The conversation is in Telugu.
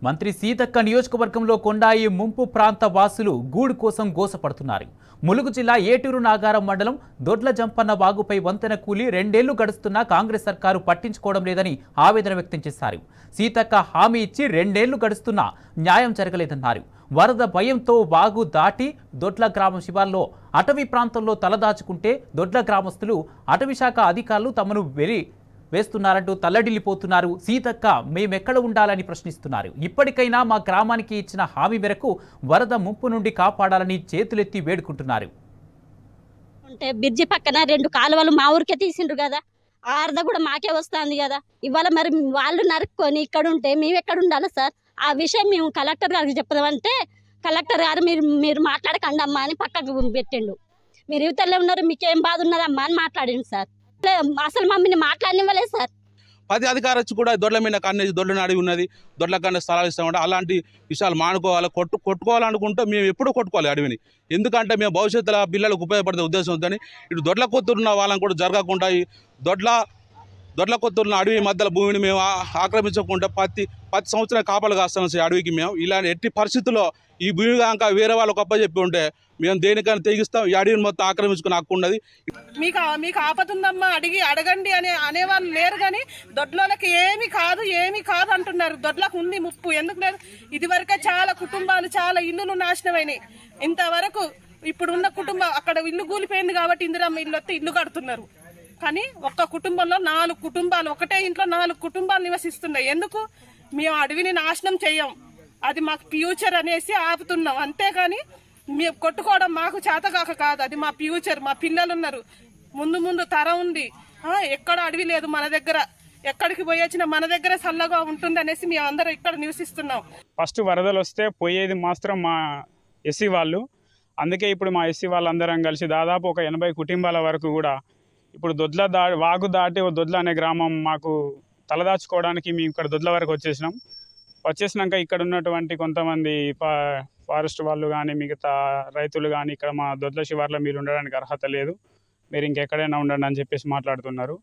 మంత్రి సీతక్క నియోజకవర్గంలో కొండాయి ముంపు ప్రాంత వాసులు గూడు కోసం గోసపడుతున్నారు. ములుగు జిల్లా ఏటూరు నాగారం మండలం దొడ్ల జంపన్న వాగుపై వంతెన కూలి 2 ఏళ్లు గడుస్తున్నా కాంగ్రెస్ సర్కారు పట్టించుకోవడం లేదని ఆవేదన వ్యక్తం చేశారు. సీతక్క హామీ ఇచ్చి 2 ఏళ్లు గడుస్తున్నా న్యాయం జరగలేదన్నారు. వరద భయంతో వాగు దాటి దొడ్ల గ్రామం శివార్లో అటవీ ప్రాంతంలో తలదాచుకుంటే దొడ్ల గ్రామస్తులు అటవీ శాఖ అధికారులు తమను వేస్తున్నారంటూ తల్లడిల్లిపోతున్నారు. సీతక్క మేమెక్కడ ఉండాలని ప్రశ్నిస్తున్నారు. ఇప్పటికైనా మా గ్రామానికి ఇచ్చిన హామీ మేరకు వరద ముప్పు నుండి కాపాడాలని చేతులెత్తి వేడుకుంటున్నారు. అంటే బ్రిడ్జి పక్కన 2 కాలువలు మా ఊరికే తీసిండ్రు కదా, ఆ అర్ధ కూడా మాకే వస్తుంది కదా. ఇవాళ మరి వాళ్ళు నరుక్కొని ఇక్కడ ఉంటే మేము ఎక్కడ ఉండాలి సార్? ఆ విషయం మేము కలెక్టర్ గారికి చెప్పదామంటే కలెక్టర్ గారు మీరు మాట్లాడకండి అమ్మా అని పక్కకు పెట్టిండు. మీరు యువతలో ఉన్నారు, మీకేం బాధ ఉన్నదమ్మా అని మాట్లాడిండు సార్. అసలు మమ్మల్ని మాట్లాడనివ్వలేదు సార్. 10 అధికారులు వచ్చి కూడా దొడ్ల మీద కన్నేసి దొడ్ల అడిగి ఉన్నది, దొడ్ల కన్నా స్థలాలు ఇస్తామంటే అలాంటి విషయాలు మానుకోవాలి. కొట్టుకోవాలనుకుంటే మేము ఎప్పుడూ కొట్టుకోవాలి అడవిని. ఎందుకంటే మేము భవిష్యత్తులో పిల్లలకు ఉపయోగపడే ఉద్దేశంతో ఇటు దొడ్ల కొత్తూరున్న వాళ్ళని కూడా జరగకుండా ఈ దొడ్ల కొత్తూరున్న అడవి మధ్యలో భూమిని మేము ఆక్రమించకుండా ప్రతి సంవత్సరం కాపలు కాస్తాం సార్ అడవికి. మేము ఇలాంటి ఎట్టి పరిస్థితుల్లో ఈ భూమి కనుక వేరే వాళ్ళకి అప్పచెప్పి ఉంటే మేము దేనికైనా తెగిస్తాం. ఈ అడవిని మొత్తం ఆక్రమించుకుని హక్కు ఉన్నది. మీకు ఆపతుందమ్మా అడగండి అనేవాళ్ళు లేరు, కానీ దొడ్లకి ఏమి కాదు అంటున్నారు. దొడ్లకు ఉంది ముప్పు, ఎందుకు లేదు? ఇది వరకే చాలా కుటుంబాలు, చాలా ఇల్లులు నాశనమైనాయి. ఇంతవరకు ఇప్పుడున్న కుటుంబం అక్కడ ఇల్లు కూలిపోయింది కాబట్టి ఇందిరమ్మ ఇల్లు వస్తే ఇల్లు కడుతున్నారు. కానీ ఒక్క కుటుంబంలో 4 కుటుంబాలు, ఒకటే ఇంట్లో 4 కుటుంబాలు నివసిస్తున్నాయి. ఎందుకు? మేము అడవిని నాశనం చెయ్యం, అది మాకు ఫ్యూచర్ అనేసి ఆపుతున్నాం. అంతేగాని మేము కొట్టుకోవడం మాకు చేతకాక కాదు, అది మా ఫ్యూచర్. మా పిల్లలు ఉన్నారు, ముందు తరం ఉంది. ఎక్కడ అడవి లేదు మన దగ్గర. ఎక్కడికి పోయి వచ్చినా మన దగ్గర చల్లగా ఉంటుంది అనేసి మేము అందరం ఇక్కడ నివసిస్తున్నాం. ఫస్ట్ వరదలు వస్తే పోయేది మాత్రం మా ఎస్సీ వాళ్ళు. అందుకే ఇప్పుడు మా ఎస్సీ వాళ్ళందరం కలిసి దాదాపు ఒక 80 కుటుంబాల వరకు కూడా ఇప్పుడు వాగు దాటి దొడ్ల అనే గ్రామం మాకు తలదాచుకోవడానికి మేము ఇక్కడ దొడ్ల వరకు వచ్చేసినాక ఇక్కడ ఉన్నటువంటి కొంతమంది ఫారెస్ట్ వాళ్ళు కానీ మిగతా రైతులు కానీ ఇక్కడ మా దొడ్ల శివార్లో మీరు ఉండడానికి అర్హత లేదు, మీరు ఇంకెక్కడైనా ఉండండి అని చెప్పేసి మాట్లాడుతున్నారు.